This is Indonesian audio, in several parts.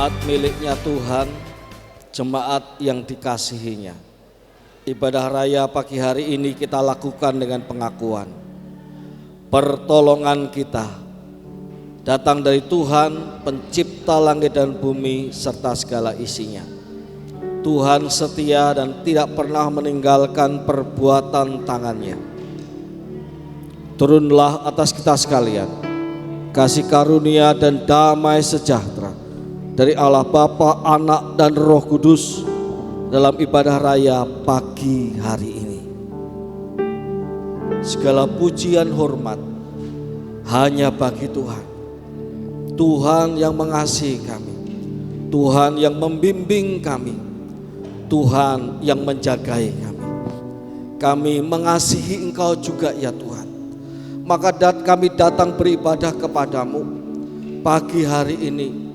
Jemaat miliknya Tuhan, jemaat yang dikasihinya. Ibadah raya pagi hari ini kita lakukan dengan pengakuan. Pertolongan kita datang dari Tuhan, pencipta langit dan bumi serta segala isinya. Tuhan setia dan tidak pernah meninggalkan perbuatan tangannya. Turunlah atas kita sekalian kasih karunia dan damai sejahtera dari Allah Bapa, Anak dan Roh Kudus dalam ibadah raya pagi hari ini. Segala pujian hormat hanya bagi Tuhan. Tuhan yang mengasihi kami, Tuhan yang membimbing kami, Tuhan yang menjagai kami. Kami mengasihi Engkau juga ya Tuhan. Maka kami datang beribadah kepadamu pagi hari ini.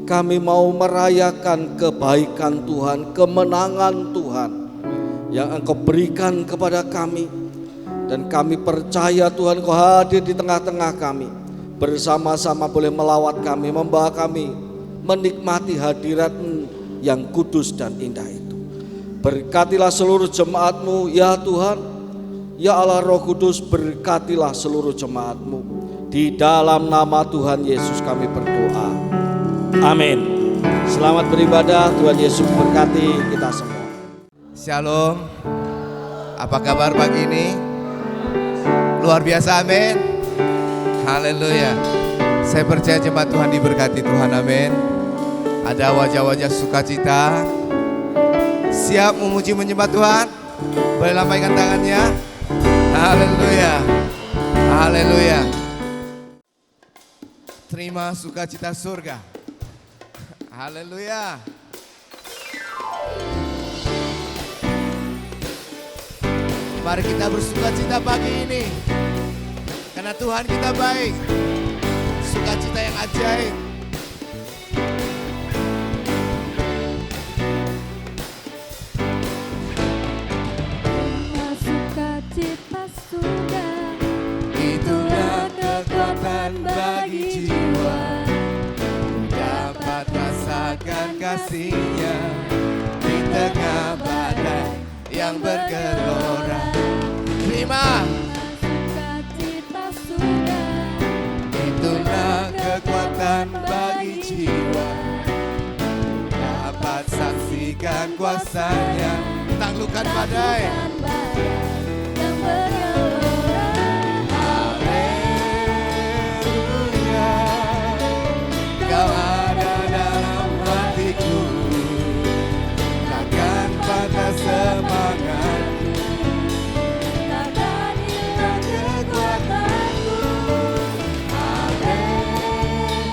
Kami mau merayakan kebaikan Tuhan, kemenangan Tuhan yang Engkau berikan kepada kami. Dan kami percaya Tuhan Engkau hadir di tengah-tengah kami, bersama-sama boleh melawat kami, membawa kami menikmati hadirat-Mu yang kudus dan indah itu. Berkatilah seluruh jemaat-Mu ya Tuhan. Ya Allah Roh Kudus, berkatilah seluruh jemaat-Mu. Di dalam nama Tuhan Yesus kami berdoa. Amin. Selamat beribadah, Tuhan Yesus berkati kita semua. Shalom. Apa kabar pagi ini? Luar biasa, amin. Haleluya. Saya percaya jemaat Tuhan diberkati Tuhan, amin. Ada wajah-wajah sukacita, siap memuji menyembah Tuhan. Boleh lambaikan tangannya. Haleluya. Haleluya. Terima sukacita surga. Haleluya. Mari kita bersukacita pagi ini, karena Tuhan kita baik. Sukacita yang ajaib. Sukacita surga, Itulah kekuatan bagi jiwa, dapat rasakan kasih-Nya di tengah badai yang bergelora. Terima. sukacita surga, Itulah kekuatan bagi jiwa, dapat saksikan kuasa-Nya taklukkan badai. yang bergelora. Haleluya, Kau ada dalam hatiku, takkan patah semangatku, Takkan hilang kekuatanku.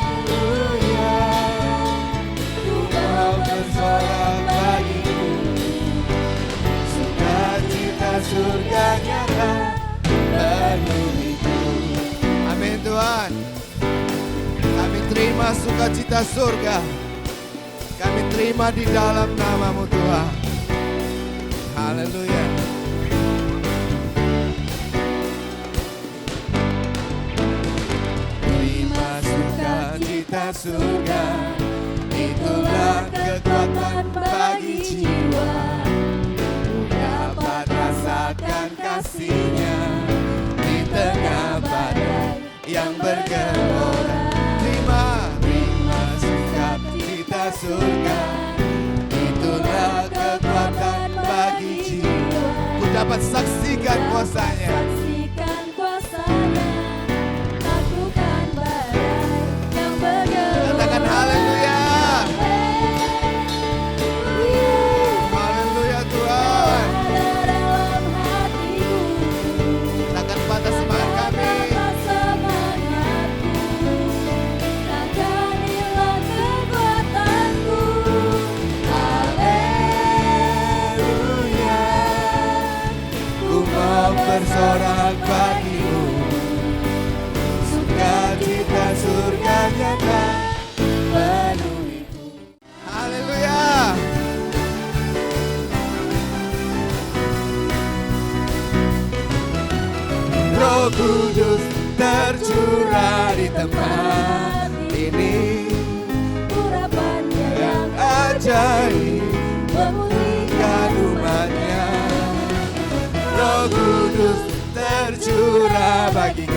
haleluya, Ku mau bersorak bagimu, sukacita surga nyata penuhiku. Amin Tuhan. Kami terima sukacita surga, kami terima di dalam nama-Mu Tuhan. Haleluya. Terima sukacita surga, itulah kekuatan bagi jiwa, dapat rasakan kasih-Nya di tengah badai yang bergelora. Terima sukacita surga, itulah kekuatan bagi jiwa, ku dapat saksikan kuasa-Nya. Saksikan kuasa-Nya, taklukkan badai yang bergelora. Katakan haleluya. Haleluya Tuhan. Ada dalam hatiku, Takkan patah semangat kami. patah semangatku, takkan hilang kekuatanku. Haleluya, ku mau bersorak bagimu, sukacita surga nyata penuhiku. Haleluya. Roh Kudus tercurah di tempat ini, Urapannya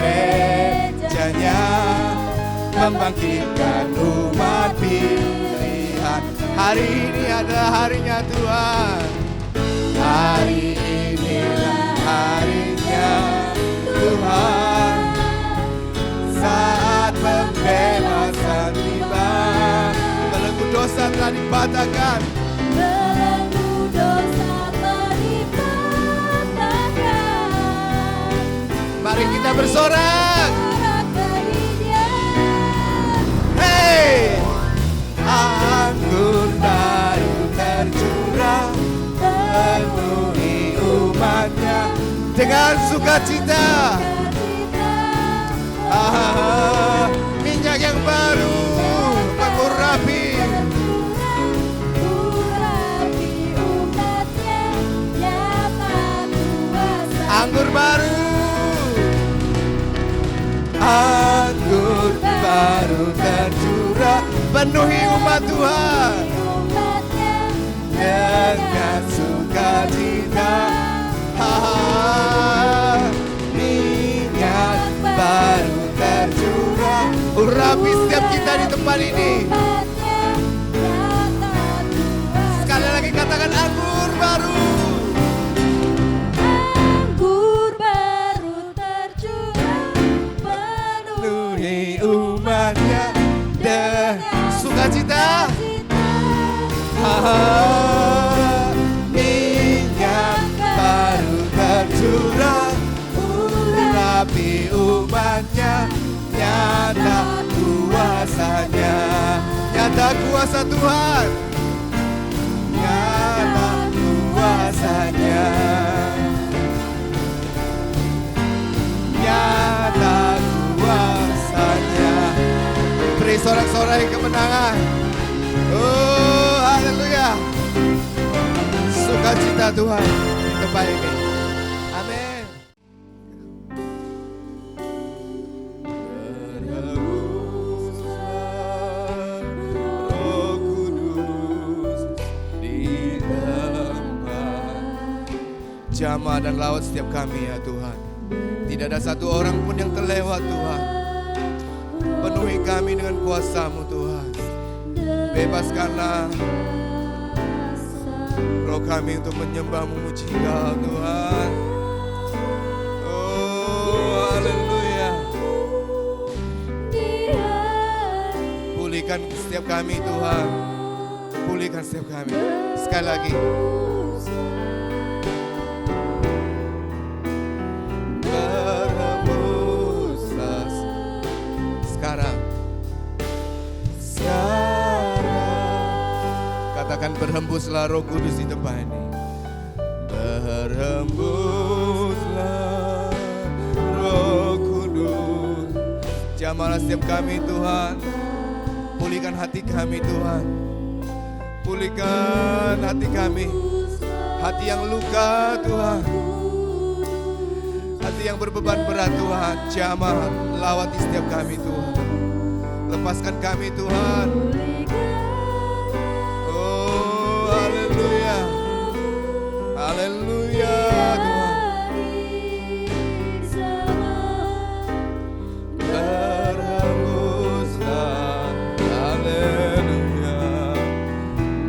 gerejanya, membangkitkan umat pilihan. Hari ini adalah harinya Tuhan. Hari inilah harinya Tuhan. Saat pembebasan tiba, belenggu dosa telah dipatahkan. Belenggu dosa telah dipatahkan. Mari kita bersorak. Bagi Dia. Hey, anggur baru tercurah, penuhi umatnya dengan sukacita. Minyak yang baru mengurapi umatnya, nyata kuasa. anggur baru. Anggur baru tercurah, penuhi umat Tuhan Umatnya dengan sukacita. Minyak baru tercurah, urapi setiap kita di tempat ini. umatnya, nyata kuasa. Sekali lagi katakan anggur baru. Anggur baru tercurah, Penuhi umatnya dengan sukacita. Minyak baru tercurah, urapi umatnya, nyata kuasanya. Nyata kuasa Tuhan, nyata kuasanya, nyata kuasanya. Beri sorak-sorai kemenangan. Oh, haleluya. Sukacita Tuhan di tempat ini. Amin. Berhembuslah Roh Kudus di tempat jamaah dan lawat setiap kami ya Tuhan. Tidak ada satu orang pun yang terlewat Tuhan. Penuhi kami dengan kuasa-Mu Tuhan. Bebaskanlah roh kami untuk menyembah memuji Engkau Tuhan. Oh haleluya. Pulihkan setiap kami Tuhan. Pulihkan setiap kami. Sekali lagi. Berhembuslah sekarang. Katakan berhembuslah Roh Kudus di tempat ini. Berhembuslah Roh Kudus. Jamahlah setiap kami Tuhan. Pulihkan hati kami Tuhan. Pulihkan hati kami. Hati yang luka Tuhan. Hati yang berbeban berat Tuhan. Jamah lawati setiap kami Tuhan. Lepaskan kami Tuhan. Haleluya, haleluya Tuhan. Berhembuslah, haleluya.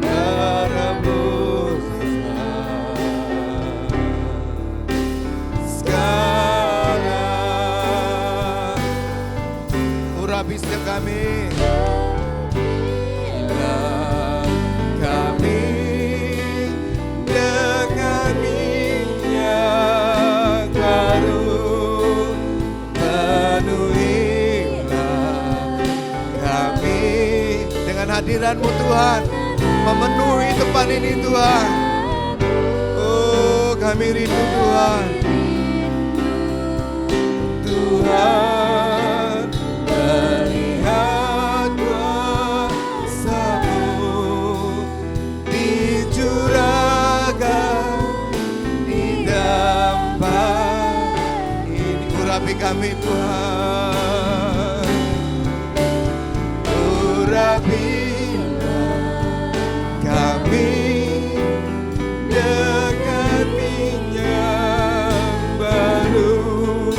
Berhembuslah sekarang. Urapi setiap kami. Hadirat-Mu Tuhan memenuhi tempat ini Tuhan. Oh kami rindu Tuhan. Tuhan melihat kuasa-Mu dicurahkan di tempat ini. Urapi kami Tuhan. Urapi kami dengan minyak baru.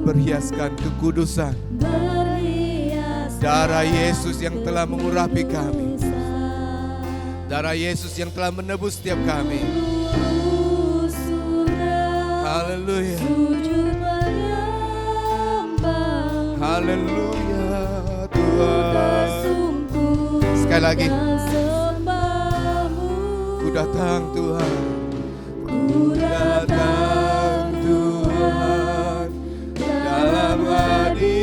berhiaskan kekudusan. Darah Yesus yang telah mengurapi kami. Darah Yesus yang telah menebus setiap kami. Haleluya. Haleluya Tuhan. Sekali lagi. Ku datang Tuhan. Ku datang Tuhan dalam hadirat-Mu.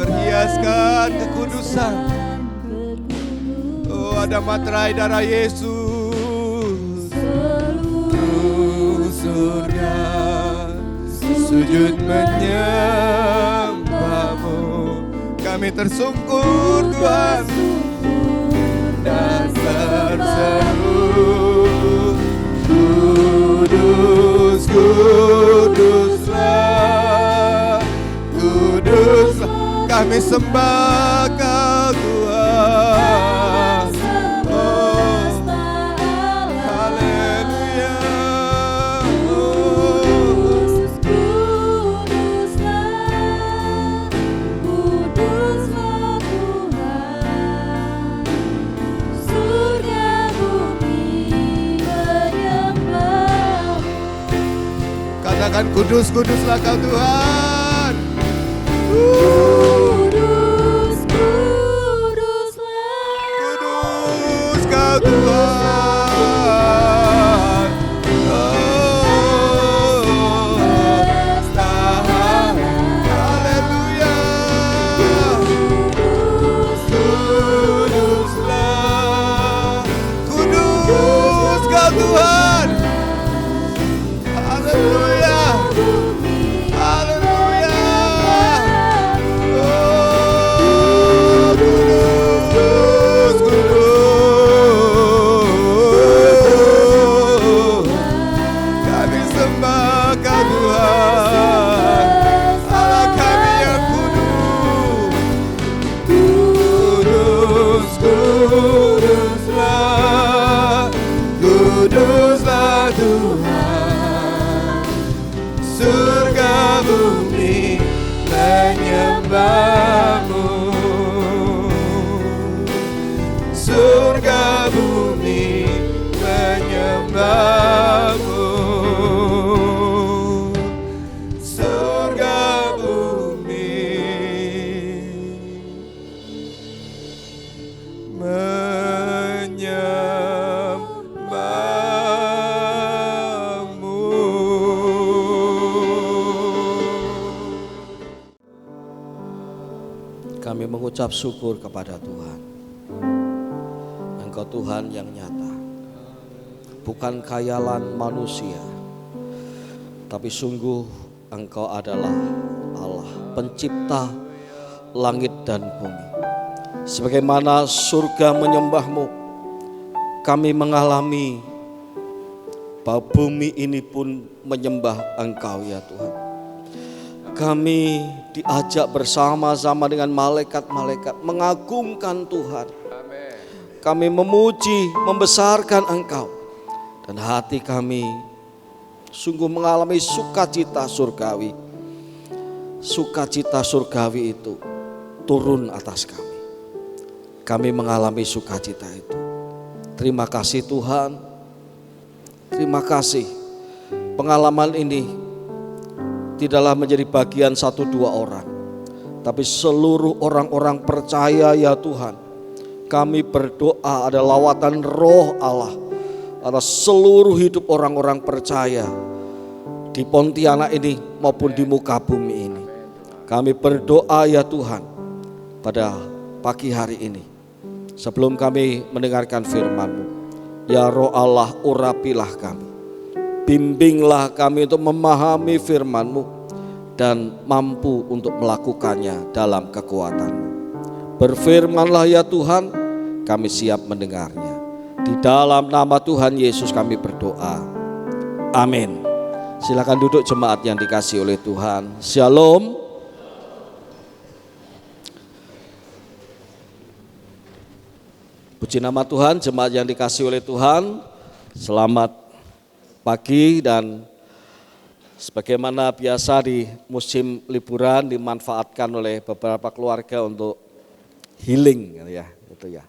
Berhiaskan kekudusan. Oh, ada materai darah Yesus. Surga sujud menyembah-Mu. Kami tersungkur Tuhan dan berseru, kudus, kuduslah, kuduslah. Kami sembah Kau Tuhan. Oh, haleluya. Katakan kudus, kuduslah Kau Tuhan. Kudus, kuduslah. Kudus Kau Tuhan. Oh, haleluya. Kuduslah. Kudus Kau Tuhan. Haleluya. Haleluya. Oh, kudus, kudus. Kami sembah Kau Tuhan. Allah kami yang kudus. Kudus, kuduslah. Kuduslah Tuhan. Surga bumi menyembah-Mu. Surga bumi menyembah-Mu. Surga bumi menyembah-Mu. Kami mengucap syukur kepada Tuhan. Engkau Tuhan yang nyata, bukan khayalan manusia, tapi sungguh Engkau adalah Allah pencipta langit dan bumi. Sebagaimana surga menyembah-Mu, kami mengalami bahwa bumi ini pun menyembah Engkau ya Tuhan. Kami diajak bersama-sama dengan malaikat-malaikat mengagungkan Tuhan. Kami memuji, membesarkan Engkau. Dan hati kami sungguh mengalami sukacita surgawi. Sukacita surgawi itu turun atas kami. Kami mengalami sukacita itu. Terima kasih Tuhan. Terima kasih. Pengalaman ini tidaklah menjadi bagian 1-2 orang, tapi seluruh orang-orang percaya ya Tuhan. Kami berdoa ada lawatan roh Allah atas seluruh hidup orang-orang percaya di Pontianak ini maupun di muka bumi ini. Kami berdoa ya Tuhan pada pagi hari ini. Sebelum kami mendengarkan firman-Mu, ya Roh Allah urapilah kami. Bimbinglah kami untuk memahami firman-Mu dan mampu untuk melakukannya dalam kekuatan-Mu. Berfirmanlah ya Tuhan, kami siap mendengarnya. Di dalam nama Tuhan Yesus kami berdoa. Amin. Silakan duduk jemaat yang dikasihi oleh Tuhan. Shalom. Puji nama Tuhan, jemaat yang dikasihi oleh Tuhan. Selamat pagi dan Sebagaimana biasa di musim liburan dimanfaatkan oleh beberapa keluarga untuk healing ya, gitu ya.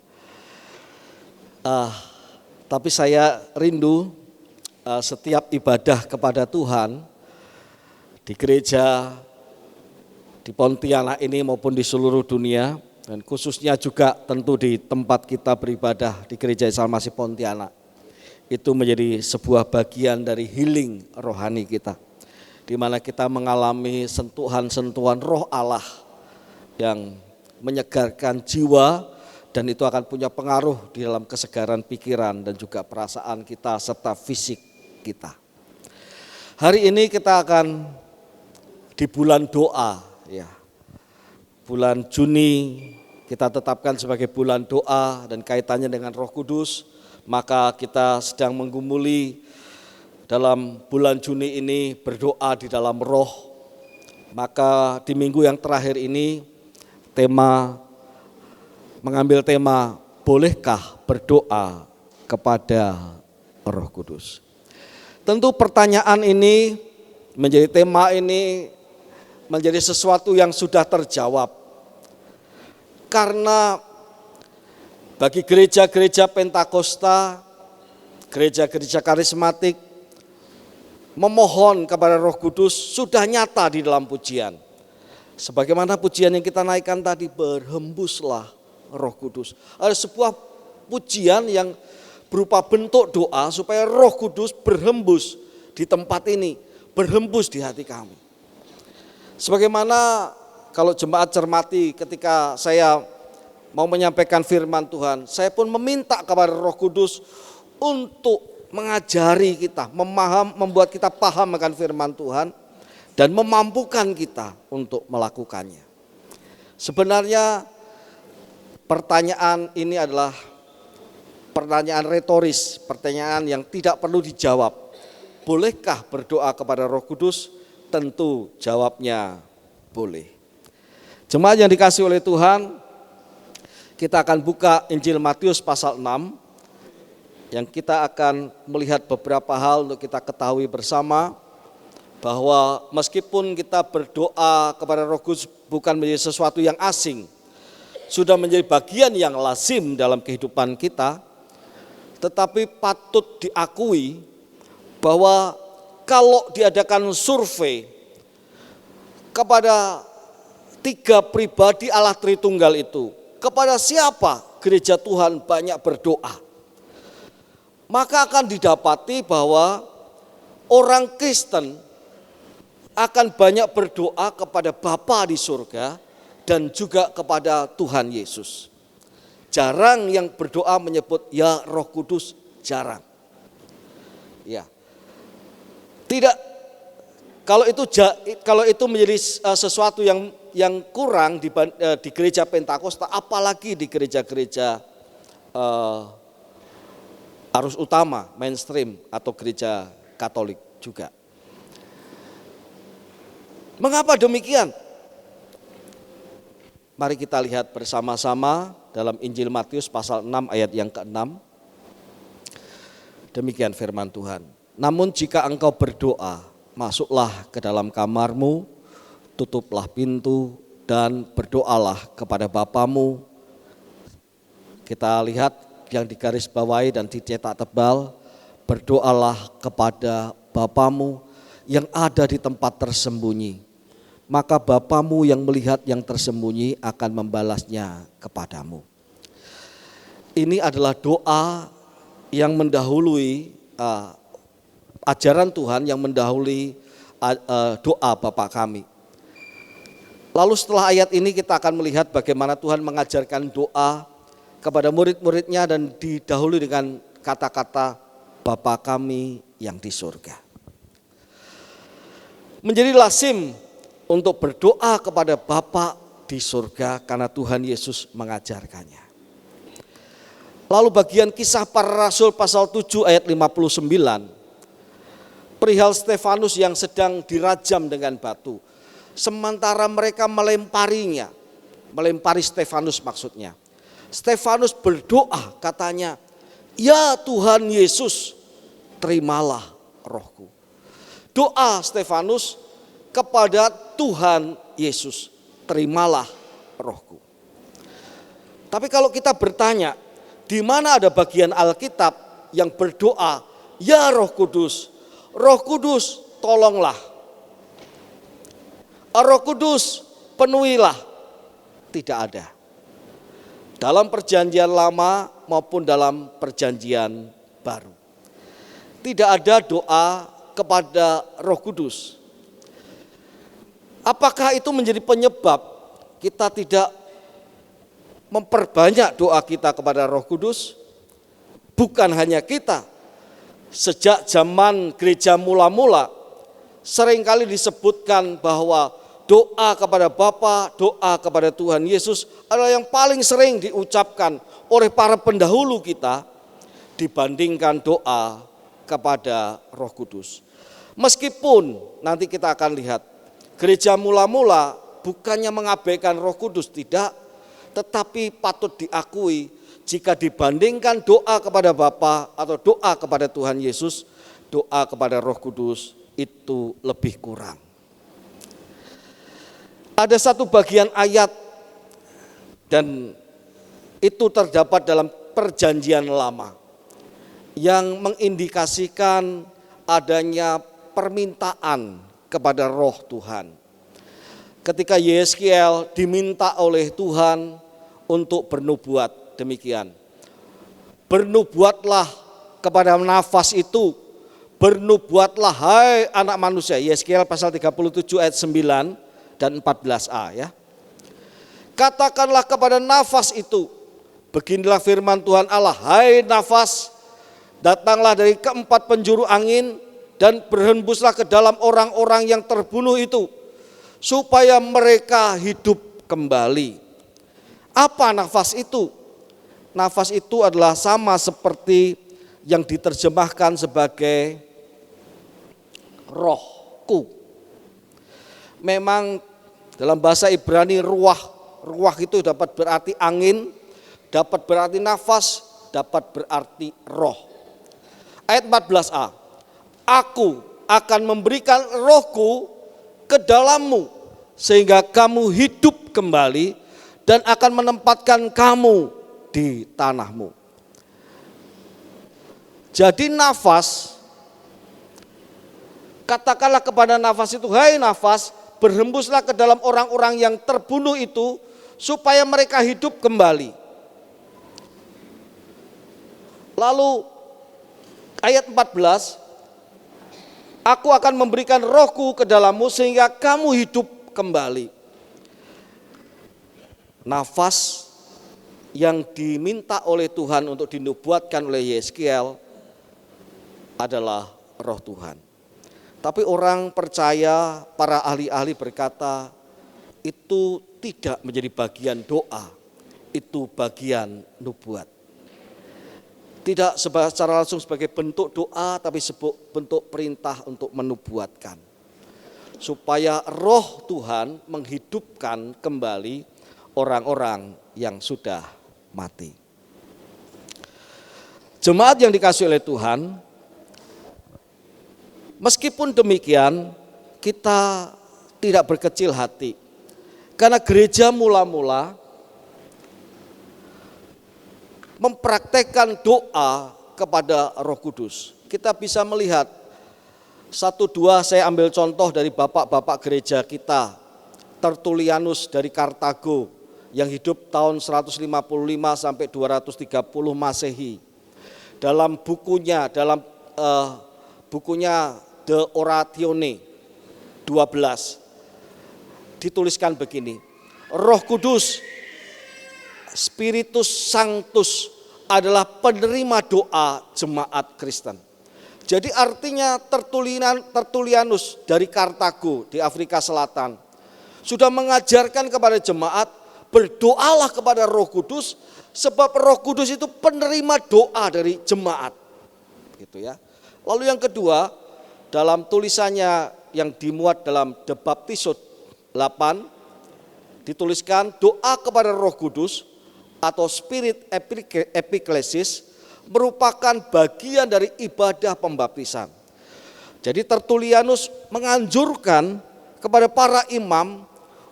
Tapi saya rindu setiap ibadah kepada Tuhan di gereja di Pontianak ini maupun di seluruh dunia, dan khususnya juga tentu di tempat kita beribadah di Gereja Salmasi Pontianak, itu menjadi sebuah bagian dari healing rohani kita, di mana kita mengalami sentuhan-sentuhan roh Allah yang menyegarkan jiwa, dan itu akan punya pengaruh di dalam kesegaran pikiran dan juga perasaan kita serta fisik kita. Hari ini kita akan di bulan doa ya. Bulan Juni kita tetapkan sebagai bulan doa dan kaitannya dengan Roh Kudus, maka kita sedang menggumuli dalam bulan Juni ini berdoa di dalam roh. Maka di minggu yang terakhir ini mengambil tema bolehkah berdoa kepada Roh Kudus. Tentu pertanyaan ini menjadi tema ini menjadi sesuatu yang sudah terjawab. Karena bagi gereja-gereja Pentakosta, gereja-gereja karismatik, memohon kepada Roh Kudus sudah nyata di dalam pujian. Sebagaimana pujian yang kita naikkan tadi, berhembuslah Roh Kudus. Ada sebuah pujian yang berupa bentuk doa supaya Roh Kudus berhembus di tempat ini, berhembus di hati kami. Sebagaimana kalau jemaat cermati ketika saya mau menyampaikan firman Tuhan, saya pun meminta kepada Roh Kudus untuk mengajari kita, membuat kita paham akan firman Tuhan dan memampukan kita untuk melakukannya. Sebenarnya pertanyaan ini adalah pertanyaan retoris, pertanyaan yang tidak perlu dijawab. Bolehkah berdoa kepada Roh Kudus? Tentu jawabnya boleh. Jemaat yang dikasihi oleh Tuhan, kita akan buka Injil Matius pasal 6, yang kita akan melihat beberapa hal untuk kita ketahui bersama, bahwa meskipun kita berdoa kepada Roh Kudus bukan menjadi sesuatu yang asing, sudah menjadi bagian yang lazim dalam kehidupan kita, tetapi patut diakui bahwa kalau diadakan survei kepada 3 pribadi Allah Tritunggal itu, kepada siapa gereja Tuhan banyak berdoa, maka akan didapati bahwa orang Kristen akan banyak berdoa kepada Bapa di surga dan juga kepada Tuhan Yesus. Jarang yang berdoa menyebut ya Roh Kudus, jarang. Ya. Tidak, kalau itu menjadi sesuatu yang kurang di gereja Pentakosta, apalagi di gereja-gereja arus utama, mainstream atau gereja Katolik juga. Mengapa demikian? Mari kita lihat bersama-sama dalam Injil Matius pasal 6 ayat yang ke-6. Demikian firman Tuhan. Namun jika engkau berdoa, masuklah ke dalam kamarmu, tutuplah pintu dan berdoalah kepada Bapamu. Kita lihat yang digaris bawahi dan dicetak tebal, berdoalah kepada Bapamu yang ada di tempat tersembunyi. Maka Bapamu yang melihat yang tersembunyi akan membalasnya kepadamu. Ini adalah doa yang mendahului ajaran Tuhan, yang mendahului doa Bapa kami. Lalu setelah ayat ini kita akan melihat bagaimana Tuhan mengajarkan doa kepada murid-muridnya dan didahului dengan kata-kata Bapa kami yang di surga. Menjadi lazim untuk berdoa kepada Bapa di surga karena Tuhan Yesus mengajarkannya. Lalu bagian Kisah Para Rasul pasal 7 ayat 59. Perihal Stefanus yang sedang dirajam dengan batu. Sementara mereka melempari Stefanus maksudnya. Stefanus berdoa katanya, ya Tuhan Yesus terimalah rohku. doa Stefanus kepada Tuhan Yesus, terimalah rohku. Tapi kalau kita bertanya, di mana ada bagian Alkitab yang berdoa, ya Roh Kudus, Roh Kudus tolonglah, Roh Kudus penuhilah? Tidak ada. Dalam perjanjian lama maupun dalam perjanjian baru. Tidak ada doa kepada Roh Kudus. Apakah itu menjadi penyebab kita tidak memperbanyak doa kita kepada Roh Kudus? Bukan hanya kita. Sejak zaman gereja mula-mula seringkali disebutkan bahwa doa kepada Bapa, doa kepada Tuhan Yesus adalah yang paling sering diucapkan oleh para pendahulu kita dibandingkan doa kepada Roh Kudus. Meskipun nanti kita akan lihat gereja mula-mula bukannya mengabaikan Roh Kudus, tidak, tetapi patut diakui jika dibandingkan doa kepada Bapa atau doa kepada Tuhan Yesus, doa kepada Roh Kudus itu lebih kurang. Ada satu bagian ayat dan itu terdapat dalam perjanjian lama yang mengindikasikan adanya permintaan kepada Roh Tuhan. Ketika Yeskiel diminta oleh Tuhan untuk bernubuat demikian. Bernubuatlah kepada nafas itu, bernubuatlah hai anak manusia. Yeskiel pasal 37 ayat 9 dan 14a ya. Katakanlah kepada nafas itu, beginilah firman Tuhan Allah, hai nafas, datanglah dari keempat penjuru angin dan berhembuslah ke dalam orang-orang yang terbunuh itu, supaya mereka hidup kembali. Apa nafas itu? Nafas itu adalah sama seperti yang diterjemahkan sebagai rohku. Memang dalam bahasa Ibrani ruah itu dapat berarti angin, dapat berarti nafas, dapat berarti roh. Ayat 14a, aku akan memberikan rohku ke dalammu sehingga kamu hidup kembali dan akan menempatkan kamu di tanahmu. Jadi nafas, katakanlah kepada nafas itu, hai nafas, berhembuslah ke dalam orang-orang yang terbunuh itu supaya mereka hidup kembali. Lalu ayat 14, aku akan memberikan rohku ke dalammu sehingga kamu hidup kembali. Nafas yang diminta oleh Tuhan untuk dinubuatkan oleh Yeskiel adalah roh Tuhan. Tapi orang percaya, para ahli-ahli berkata, itu tidak menjadi bagian doa, itu bagian nubuat. Tidak secara langsung sebagai bentuk doa, tapi bentuk perintah untuk menubuatkan. Supaya roh Tuhan menghidupkan kembali orang-orang yang sudah mati. Jemaat yang dikasihi oleh Tuhan, meskipun demikian, kita tidak berkecil hati. Karena gereja mula-mula mempraktekkan doa kepada Roh Kudus. Kita bisa melihat 1-2, saya ambil contoh dari bapak-bapak gereja kita. Tertulianus dari Kartago yang hidup tahun 155 sampai 230 Masehi. Dalam bukunya De Oratione 12 dituliskan begini, Roh Kudus, Spiritus Sanctus adalah penerima doa jemaat Kristen. Jadi artinya Tertulianus dari Kartago di Afrika Selatan sudah mengajarkan kepada jemaat, berdoalah kepada Roh Kudus sebab Roh Kudus itu penerima doa dari jemaat. Gitu ya. Lalu yang kedua, dalam tulisannya yang dimuat dalam The Baptist 8 dituliskan doa kepada Roh Kudus atau Spirit Epiklesis merupakan bagian dari ibadah pembaptisan. Jadi Tertullianus menganjurkan kepada para imam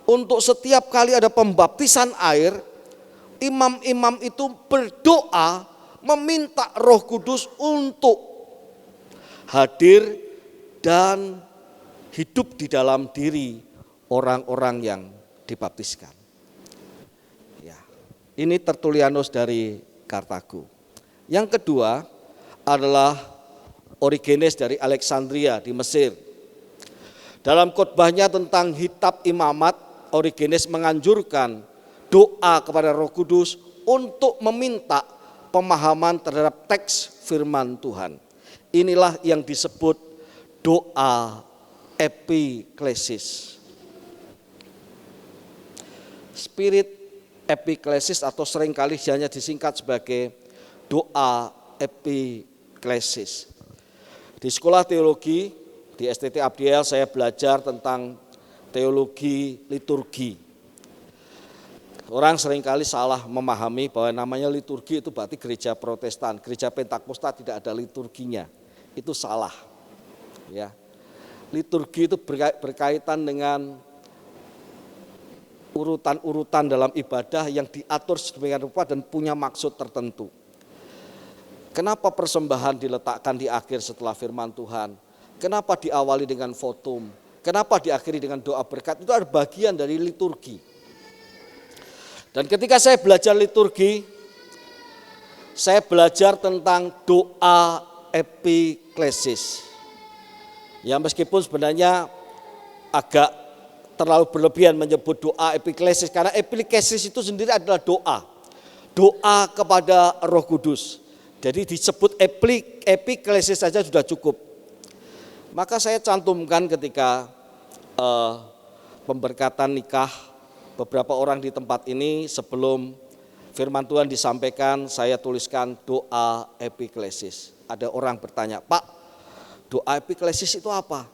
untuk setiap kali ada pembaptisan air, imam-imam itu berdoa meminta Roh Kudus untuk hadir dan hidup di dalam diri orang-orang yang dibaptiskan. Ya, ini Tertullianus dari Kartago. Yang kedua adalah Origenes dari Alexandria di Mesir. Dalam khotbahnya tentang hitab imamat, Origenes menganjurkan doa kepada Roh Kudus untuk meminta pemahaman terhadap teks firman Tuhan. Inilah yang disebut doa epiklesis. Spirit epiklesis atau seringkali hanya disingkat sebagai doa epiklesis. Di sekolah teologi di STT Abdiel saya belajar tentang teologi liturgi. Orang seringkali salah memahami bahwa namanya liturgi itu berarti gereja Protestan, gereja Pentakosta tidak ada liturginya. Itu salah. Ya. Liturgi itu berkaitan dengan urutan-urutan dalam ibadah yang diatur sedemikian rupa dan punya maksud tertentu. Kenapa persembahan diletakkan di akhir setelah firman Tuhan? Kenapa diawali dengan votum? Kenapa diakhiri dengan doa berkat? Itu ada bagian dari liturgi. Dan ketika saya belajar liturgi, saya belajar tentang doa epiklesis. Ya meskipun sebenarnya agak terlalu berlebihan menyebut doa epiklesis, karena epiklesis itu sendiri adalah doa. Doa kepada Roh Kudus. Jadi disebut epiklesis saja sudah cukup. Maka saya cantumkan ketika pemberkatan nikah beberapa orang di tempat ini, sebelum firman Tuhan disampaikan, saya tuliskan doa epiklesis. Ada orang bertanya, Pak, doa epiklesis itu apa?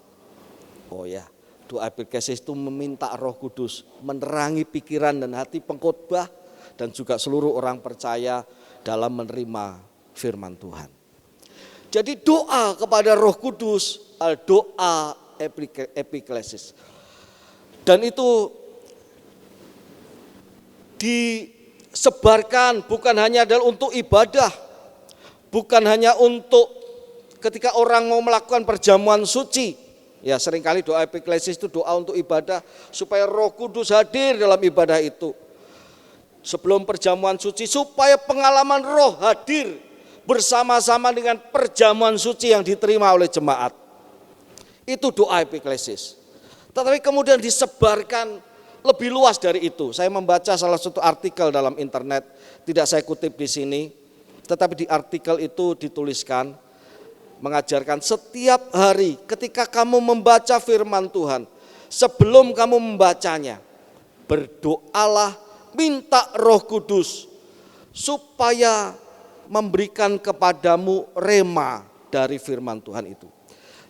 Oh ya, doa epiklesis itu meminta Roh Kudus menerangi pikiran dan hati pengkhotbah dan juga seluruh orang percaya dalam menerima firman Tuhan. Jadi doa kepada Roh Kudus adalah doa epiklesis. Dan itu disebarkan bukan hanya adalah untuk ibadah, bukan hanya untuk ketika orang mau melakukan perjamuan suci. Ya seringkali doa epiklesis itu doa untuk ibadah supaya Roh Kudus hadir dalam ibadah itu. Sebelum perjamuan suci supaya pengalaman roh hadir bersama-sama dengan perjamuan suci yang diterima oleh jemaat. Itu doa epiklesis. Tetapi kemudian disebarkan lebih luas dari itu. Saya membaca salah satu artikel dalam internet, tidak saya kutip di sini, tetapi di artikel itu dituliskan, mengajarkan setiap hari ketika kamu membaca firman Tuhan, sebelum kamu membacanya, berdoalah, minta Roh Kudus supaya memberikan kepadamu rema dari firman Tuhan itu.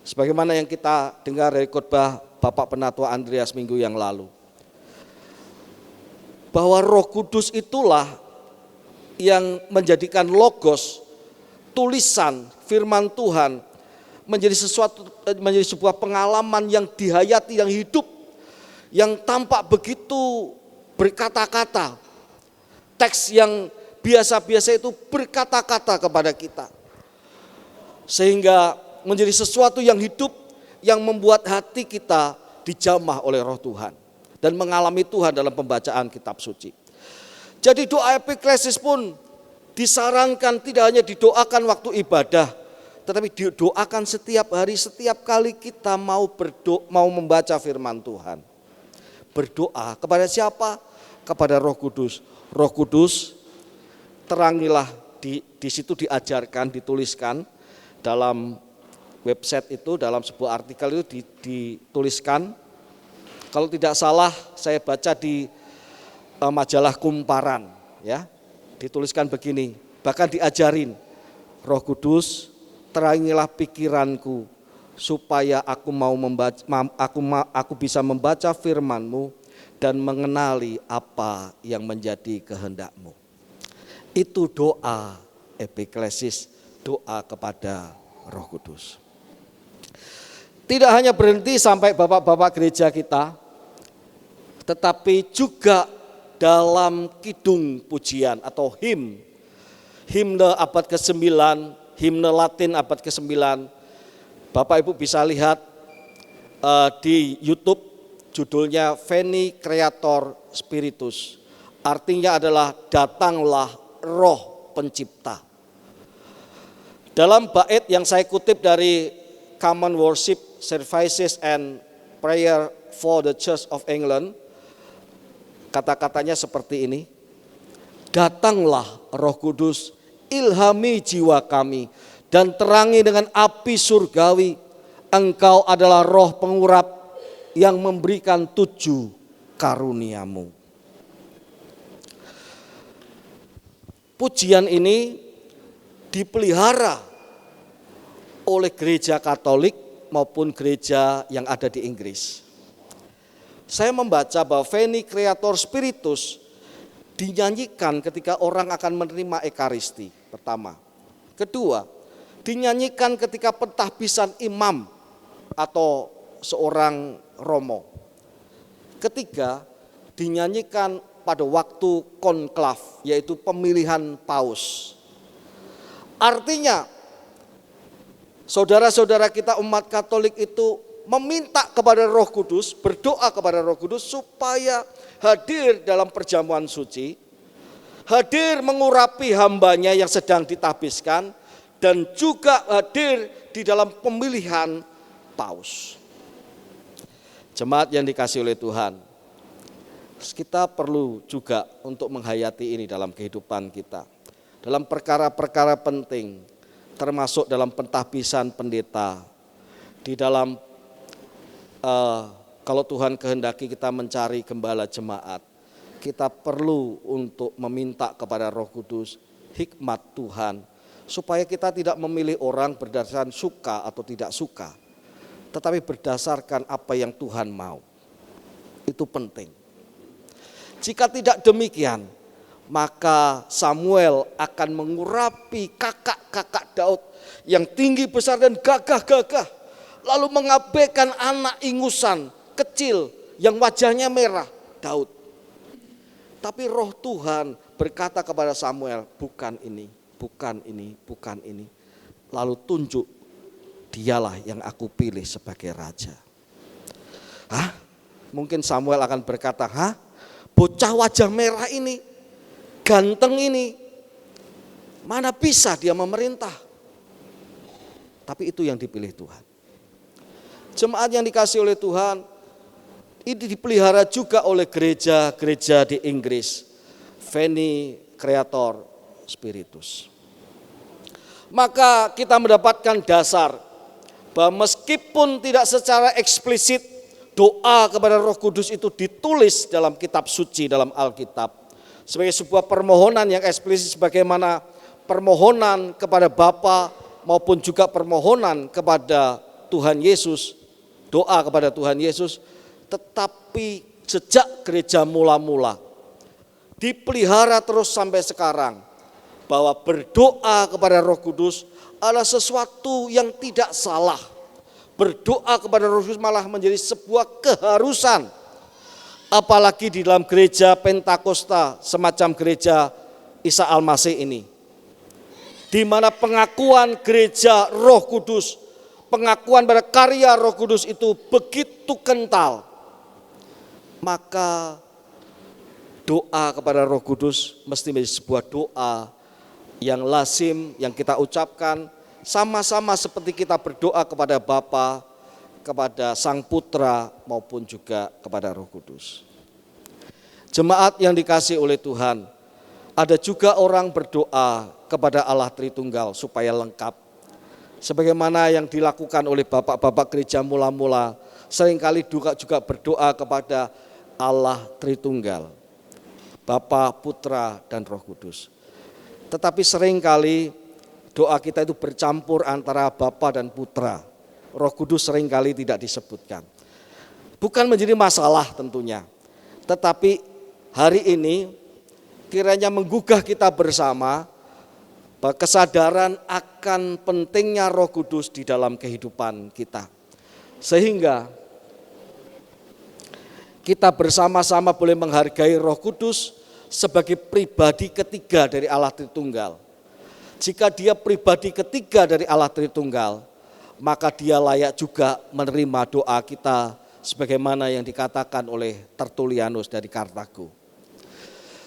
Sebagaimana yang kita dengar dari khotbah Bapak Penatua Andreas minggu yang lalu. Bahwa Roh Kudus itulah yang menjadikan logos, tulisan firman Tuhan menjadi sebuah pengalaman yang dihayati, yang hidup, yang tampak begitu berkata-kata. Teks yang biasa-biasa itu berkata-kata kepada kita. Sehingga menjadi sesuatu yang hidup, yang membuat hati kita dijamah oleh Roh Tuhan. Dan mengalami Tuhan dalam pembacaan kitab suci. Jadi doa epiklesis pun disarankan tidak hanya didoakan waktu ibadah, tetapi didoakan setiap hari, setiap kali kita mau membaca firman Tuhan. Berdoa kepada siapa? Kepada Roh Kudus. Roh Kudus, terangilah, di situ diajarkan, dituliskan dalam website itu, dalam sebuah artikel itu dituliskan. Kalau tidak salah saya baca di majalah Kumparan, ya, dituliskan begini, bahkan diajarin, Roh Kudus, terangilah pikiranku supaya aku bisa membaca firman-Mu dan mengenali apa yang menjadi kehendak-Mu. Itu doa epiklesis, doa kepada Roh Kudus. Tidak hanya berhenti sampai bapak-bapak gereja kita, tetapi juga dalam kidung pujian atau himne abad ke-9, himne Latin abad ke-9. Bapak Ibu bisa lihat di YouTube, judulnya Veni Creator Spiritus. Artinya adalah datanglah Roh Pencipta. Dalam bait yang saya kutip dari Common Worship Services and Prayer for the Church of England, kata-katanya seperti ini. Datanglah Roh Kudus, ilhami jiwa kami dan terangi dengan api surgawi. Engkau adalah Roh pengurap yang memberikan 7 karuniamu. Pujian ini dipelihara oleh gereja Katolik maupun gereja yang ada di Inggris. Saya membaca bahwa Veni Creator Spiritus dinyanyikan ketika orang akan menerima Ekaristi, pertama. Kedua, dinyanyikan ketika pentahbisan imam atau seorang romo. Ketiga, dinyanyikan pada waktu konklav, yaitu pemilihan paus. Artinya, saudara-saudara kita umat Katolik itu meminta kepada Roh Kudus, berdoa kepada Roh Kudus supaya hadir dalam perjamuan suci, hadir mengurapi hambanya yang sedang ditahbiskan, dan juga hadir di dalam pemilihan paus. Jemaat yang dikasihi oleh Tuhan, kita perlu juga untuk menghayati ini dalam kehidupan kita. Dalam perkara-perkara penting, termasuk dalam pentahbisan pendeta, di dalam kalau Tuhan kehendaki kita mencari gembala jemaat, kita perlu untuk meminta kepada Roh Kudus hikmat Tuhan, supaya kita tidak memilih orang berdasarkan suka atau tidak suka, tetapi berdasarkan apa yang Tuhan mau. Itu penting. Jika tidak demikian, maka Samuel akan mengurapi kakak-kakak Daud yang tinggi besar dan gagah-gagah, lalu mengabaikan anak ingusan kecil yang wajahnya merah, Daud. Tapi Roh Tuhan berkata kepada Samuel, bukan ini, bukan ini, bukan ini. Lalu tunjuk, dialah yang aku pilih sebagai raja. Mungkin Samuel akan berkata, bocah wajah merah ini, ganteng ini, mana bisa dia memerintah? Tapi itu yang dipilih Tuhan. Jemaat yang dikasihi oleh Tuhan, ini dipelihara juga oleh gereja-gereja di Inggris, Veni Creator Spiritus. Maka kita mendapatkan dasar bahwa meskipun tidak secara eksplisit doa kepada Roh Kudus itu ditulis dalam kitab suci, dalam Alkitab, sebagai sebuah permohonan yang eksplisit, sebagaimana permohonan kepada Bapa maupun juga permohonan kepada Tuhan Yesus, doa kepada Tuhan Yesus, tetapi sejak gereja mula-mula dipelihara terus sampai sekarang, bahwa berdoa kepada Roh Kudus adalah sesuatu yang tidak salah. Berdoa kepada Roh Kudus malah menjadi sebuah keharusan. Apalagi di dalam gereja Pentakosta, semacam gereja Isa Al-Masih ini, di mana pengakuan gereja Roh Kudus, pengakuan pada karya Roh Kudus itu begitu kental, maka doa kepada Roh Kudus mesti menjadi sebuah doa yang lazim, yang kita ucapkan sama-sama seperti kita berdoa kepada Bapa, kepada Sang Putra maupun juga kepada Roh Kudus. Jemaat yang dikasihi oleh Tuhan, ada juga orang berdoa kepada Allah Tritunggal supaya lengkap. Sebagaimana yang dilakukan oleh bapak-bapak gereja mula-mula, seringkali juga berdoa kepada Allah Tritunggal, Bapa, Putra, dan Roh Kudus. Tetapi seringkali doa kita itu bercampur antara Bapa dan Putra. Roh Kudus seringkali tidak disebutkan. Bukan menjadi masalah tentunya, tetapi hari ini kiranya menggugah kita bersama bahwa kesadaran akan pentingnya Roh Kudus di dalam kehidupan kita. Sehingga kita bersama-sama boleh menghargai Roh Kudus sebagai pribadi ketiga dari Allah Tritunggal. Jika dia pribadi ketiga dari Allah Tritunggal, maka dia layak juga menerima doa kita sebagaimana yang dikatakan oleh Tertullianus dari Kartago.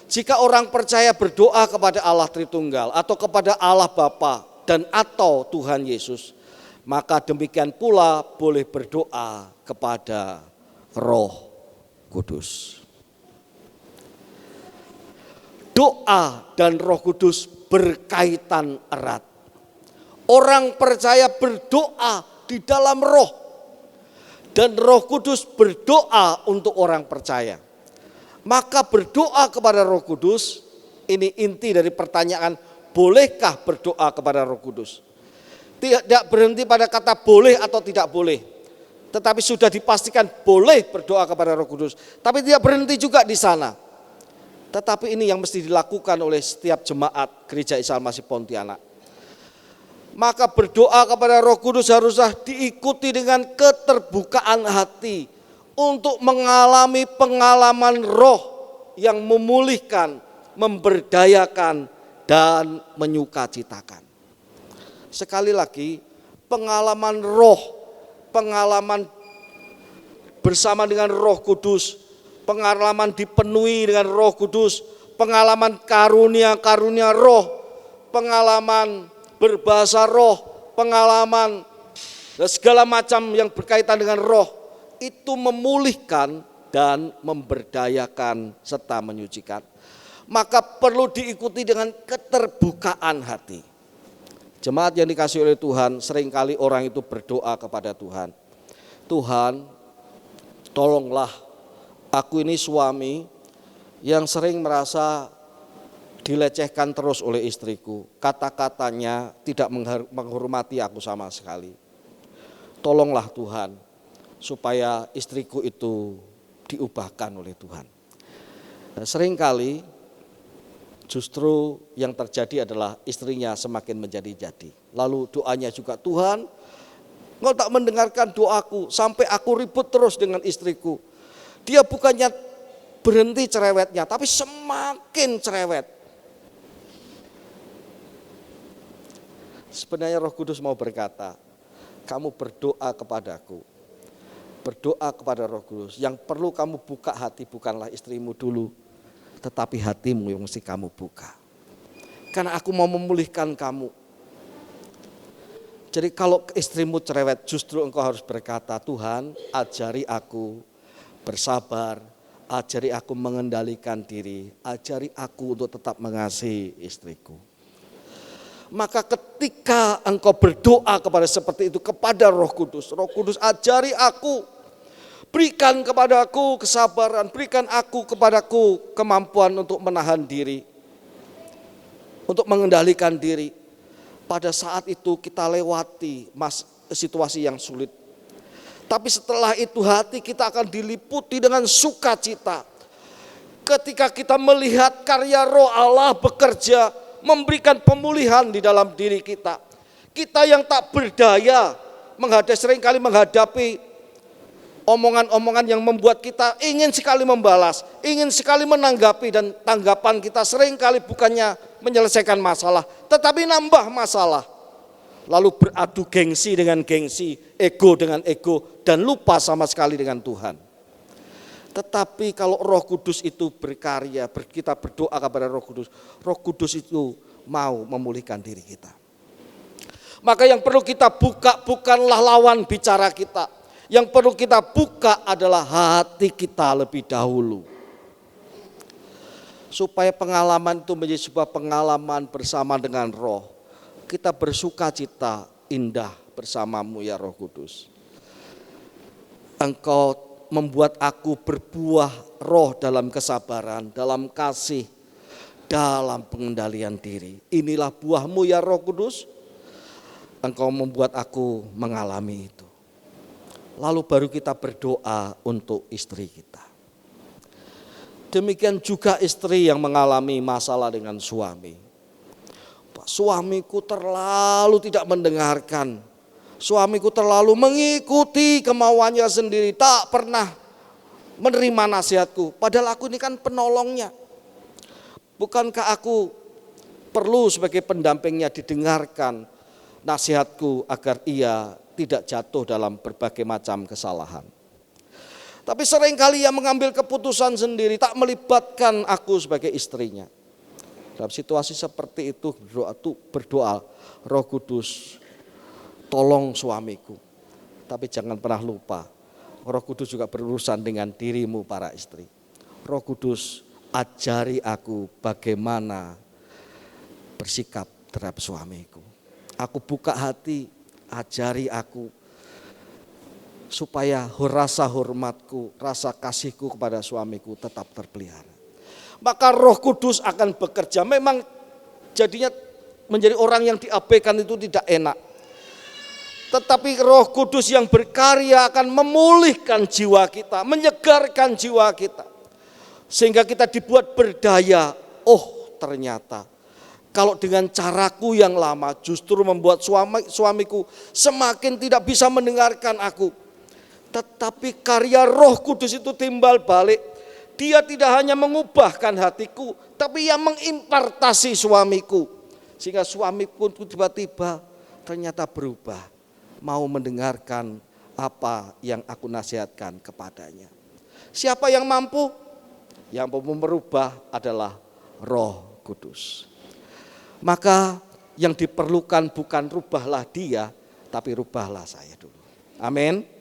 Jika orang percaya berdoa kepada Allah Tritunggal atau kepada Allah Bapa dan atau Tuhan Yesus, maka demikian pula boleh berdoa kepada Roh Kudus. Doa dan Roh Kudus berkaitan erat. Orang percaya berdoa di dalam roh, dan Roh Kudus berdoa untuk orang percaya. Maka berdoa kepada Roh Kudus, ini inti dari pertanyaan, bolehkah berdoa kepada Roh Kudus? Tidak berhenti pada kata boleh atau tidak boleh, tetapi sudah dipastikan boleh berdoa kepada Roh Kudus. Tapi tidak berhenti juga di sana. Tetapi ini yang mesti dilakukan oleh setiap jemaat Gereja Isa Al-Masih Pontianak. Maka berdoa kepada Roh Kudus haruslah diikuti dengan keterbukaan hati untuk mengalami pengalaman roh yang memulihkan, memberdayakan, dan menyukacitakan. Sekali lagi, pengalaman roh, pengalaman bersama dengan Roh Kudus, pengalaman dipenuhi dengan Roh Kudus, pengalaman karunia-karunia roh, pengalaman berbahasa roh, pengalaman dan segala macam yang berkaitan dengan roh, itu memulihkan dan memberdayakan serta menyucikan. Maka perlu diikuti dengan keterbukaan hati. Jemaat yang dikasihi oleh Tuhan, seringkali orang itu berdoa kepada Tuhan. Tuhan, tolonglah aku ini suami yang sering merasa dilecehkan terus oleh istriku. Kata-katanya tidak menghormati aku sama sekali. Tolonglah Tuhan, supaya istriku itu diubahkan oleh Tuhan. Nah, seringkali justru yang terjadi adalah istrinya semakin menjadi-jadi. Lalu doanya juga, Tuhan, Engkau tak mendengarkan doaku sampai aku ribut terus dengan istriku. Dia bukannya berhenti cerewetnya, tapi semakin cerewet. Sebenarnya Roh Kudus mau berkata, kamu berdoa kepadaku, berdoa kepada Roh Kudus. Yang perlu kamu buka hati bukanlah istrimu dulu, tetapi hatimu yang mesti kamu buka. Karena aku mau memulihkan kamu. Jadi kalau istrimu cerewet, justru engkau harus berkata, Tuhan, ajari aku bersabar, ajari aku mengendalikan diri, ajari aku untuk tetap mengasihi istriku. Maka ketika engkau berdoa kepada seperti itu kepada Roh Kudus ajari aku, berikan kepadaku kesabaran, berikan kepadaku kemampuan untuk menahan diri, untuk mengendalikan diri. Pada saat itu kita lewati situasi yang sulit. Tapi setelah itu hati kita akan diliputi dengan sukacita. Ketika kita melihat karya Roh Allah bekerja, memberikan pemulihan di dalam diri kita. Kita yang tak berdaya seringkali menghadapi omongan-omongan yang membuat kita ingin sekali membalas, ingin sekali menanggapi, dan tanggapan kita seringkali bukannya menyelesaikan masalah, tetapi nambah masalah. Lalu beradu gengsi dengan gengsi, ego dengan ego, dan lupa sama sekali dengan Tuhan. Tetapi kalau Roh Kudus itu berkarya, kita berdoa kepada Roh Kudus itu mau memulihkan diri kita. Maka yang perlu kita buka bukanlah lawan bicara kita. Yang perlu kita buka adalah hati kita lebih dahulu. Supaya pengalaman itu menjadi sebuah pengalaman bersama dengan Roh. Kita bersuka cita indah bersamamu ya Roh Kudus. Engkau membuat aku berbuah roh dalam kesabaran, dalam kasih, dalam pengendalian diri. Inilah buahmu ya Roh Kudus. Engkau membuat aku mengalami itu. Lalu baru kita berdoa untuk istri kita. Demikian juga istri yang mengalami masalah dengan suami. Suamiku terlalu tidak mendengarkan. Suamiku terlalu mengikuti kemauannya sendiri, tak pernah menerima nasihatku. Padahal aku ini kan penolongnya. Bukankah aku perlu sebagai pendampingnya didengarkan nasihatku agar ia tidak jatuh dalam berbagai macam kesalahan. Tapi seringkali ia mengambil keputusan sendiri, tak melibatkan aku sebagai istrinya. Dalam situasi seperti itu berdoa, Roh Kudus, tolong suamiku. Tapi jangan pernah lupa, Roh Kudus juga berurusan dengan dirimu para istri. Roh Kudus, ajari aku bagaimana bersikap terhadap suamiku. Aku buka hati, ajari aku supaya rasa hormatku, rasa kasihku kepada suamiku tetap terpelihara. Maka Roh Kudus akan bekerja. Memang jadinya menjadi orang yang diabaikan itu tidak enak. Tetapi Roh Kudus yang berkarya akan memulihkan jiwa kita, menyegarkan jiwa kita. Sehingga kita dibuat berdaya. Oh, ternyata kalau dengan caraku yang lama justru membuat suamiku semakin tidak bisa mendengarkan aku. Tetapi karya Roh Kudus itu timbal balik. Dia tidak hanya mengubahkan hatiku, tapi ia mengimpartasi suamiku. Sehingga suamiku tiba-tiba ternyata berubah. Mau mendengarkan apa yang aku nasihatkan kepadanya. Siapa yang mampu? Yang mampu merubah adalah Roh Kudus. Maka yang diperlukan bukan rubahlah dia, tapi rubahlah saya dulu. Amin.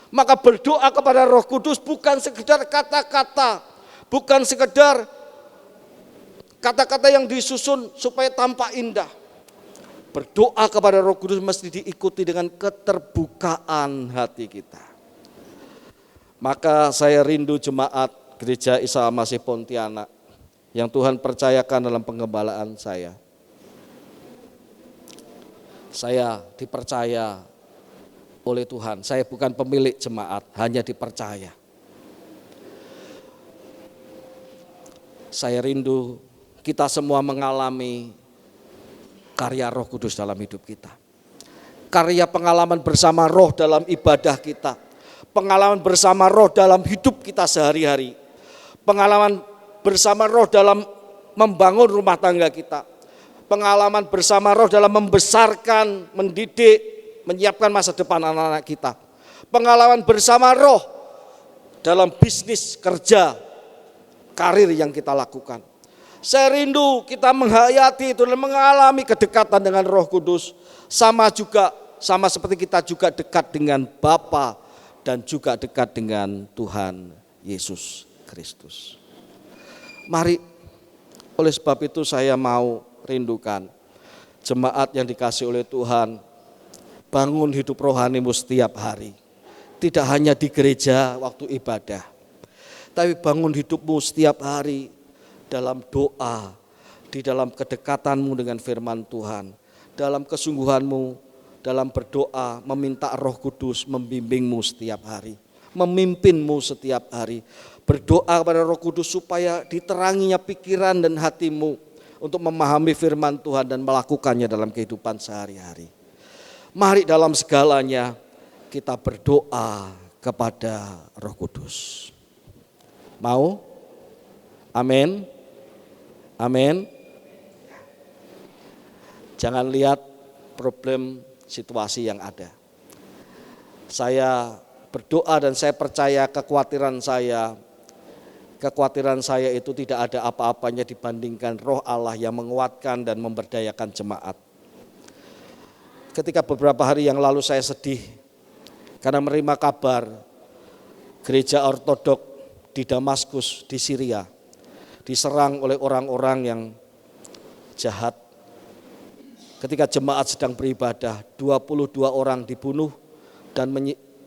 Maka berdoa kepada Roh Kudus bukan sekedar kata-kata, bukan sekedar kata-kata yang disusun supaya tampak indah. Berdoa kepada Roh Kudus mesti diikuti dengan keterbukaan hati kita. Maka saya rindu jemaat Gereja Isa Masih Pontianak yang Tuhan percayakan dalam pengembalaan saya. Saya dipercaya oleh Tuhan, saya bukan pemilik jemaat, hanya dipercaya. Saya rindu kita semua mengalami karya Roh Kudus dalam hidup kita. Karya pengalaman bersama Roh dalam ibadah kita. Pengalaman bersama Roh dalam hidup kita sehari-hari. Pengalaman bersama Roh dalam membangun rumah tangga kita. Pengalaman bersama Roh dalam membesarkan, mendidik, menyiapkan masa depan anak-anak kita. Pengalaman bersama Roh dalam bisnis, kerja, karir yang kita lakukan. Saya rindu kita menghayati itu dan mengalami kedekatan dengan Roh Kudus. Sama seperti kita juga dekat dengan Bapa dan juga dekat dengan Tuhan Yesus Kristus. Mari, oleh sebab itu saya mau rindukan jemaat yang dikasih oleh Tuhan, bangun hidup rohanimu setiap hari. Tidak hanya di gereja waktu ibadah, tapi bangun hidupmu setiap hari dalam doa, di dalam kedekatanmu dengan firman Tuhan, dalam kesungguhanmu, dalam berdoa, meminta Roh Kudus membimbingmu setiap hari, memimpinmu setiap hari. Berdoa kepada Roh Kudus supaya diteranginya pikiran dan hatimu untuk memahami firman Tuhan dan melakukannya dalam kehidupan sehari-hari. Mari dalam segalanya kita berdoa kepada Roh Kudus. Mau? Amin. Amin. Jangan lihat problem situasi yang ada. Saya berdoa dan saya percaya kekhawatiran saya itu tidak ada apa-apanya dibandingkan Roh Allah yang menguatkan dan memberdayakan jemaat. Ketika beberapa hari yang lalu saya sedih karena menerima kabar gereja ortodok di Damaskus di Syria diserang oleh orang-orang yang jahat. Ketika jemaat sedang beribadah, 22 orang dibunuh dan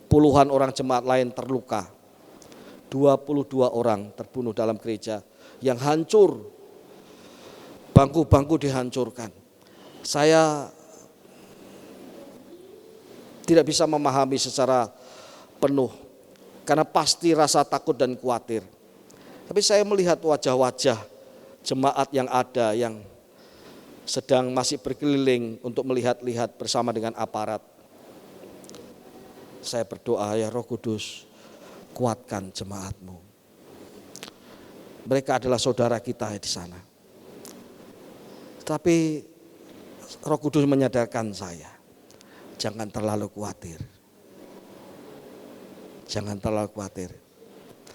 puluhan orang jemaat lain terluka. 22 orang terbunuh dalam gereja yang hancur. Bangku-bangku dihancurkan. Saya tidak bisa memahami secara penuh karena pasti rasa takut dan khawatir. Tapi saya melihat wajah-wajah jemaat yang ada yang sedang masih berkeliling untuk melihat-lihat bersama dengan aparat. Saya berdoa, ya Roh Kudus, kuatkan jemaat-Mu. Mereka adalah saudara kita di sana. Tapi Roh Kudus menyadarkan saya, jangan terlalu khawatir. Jangan terlalu khawatir.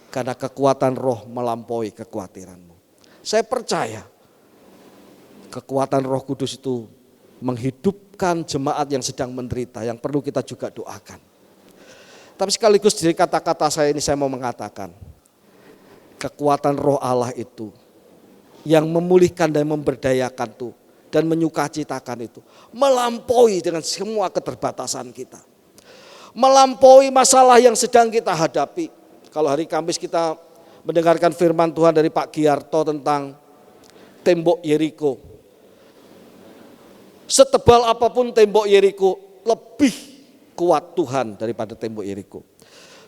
Karena kekuatan roh melampaui kekhawatiranmu. Saya percaya kekuatan Roh Kudus itu menghidupkan jemaat yang sedang menderita, yang perlu kita juga doakan. Tapi sekaligus dari kata-kata saya ini saya mau mengatakan, kekuatan roh Allah itu yang memulihkan dan memberdayakan itu dan menyukacitakan itu melampaui dengan semua keterbatasan kita. Melampaui masalah yang sedang kita hadapi. Kalau hari Kamis kita mendengarkan firman Tuhan dari Pak Giarto tentang tembok Yeriko. Setebal apapun tembok Yeriko, lebih kuat Tuhan daripada tembok Yeriko.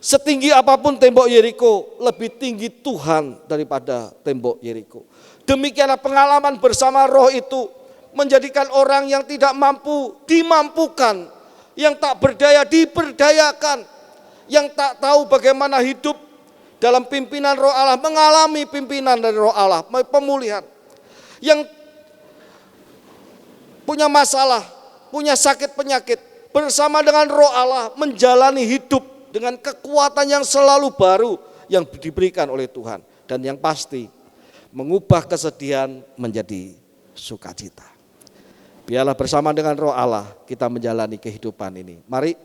Setinggi apapun tembok Yeriko, lebih tinggi Tuhan daripada tembok Yeriko. Demikianlah pengalaman bersama roh itu menjadikan orang yang tidak mampu dimampukan, yang tak berdaya diberdayakan, yang tak tahu bagaimana hidup dalam pimpinan roh Allah mengalami pimpinan dari roh Allah, pemulihan. Yang punya masalah, punya sakit penyakit, bersama dengan roh Allah menjalani hidup dengan kekuatan yang selalu baru yang diberikan oleh Tuhan. Dan yang pasti mengubah kesedihan menjadi sukacita. Biarlah bersama dengan roh Allah kita menjalani kehidupan ini. Mari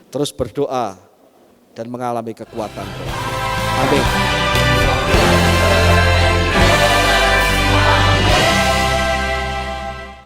terus berdoa dan mengalami kekuatan roh. Amin.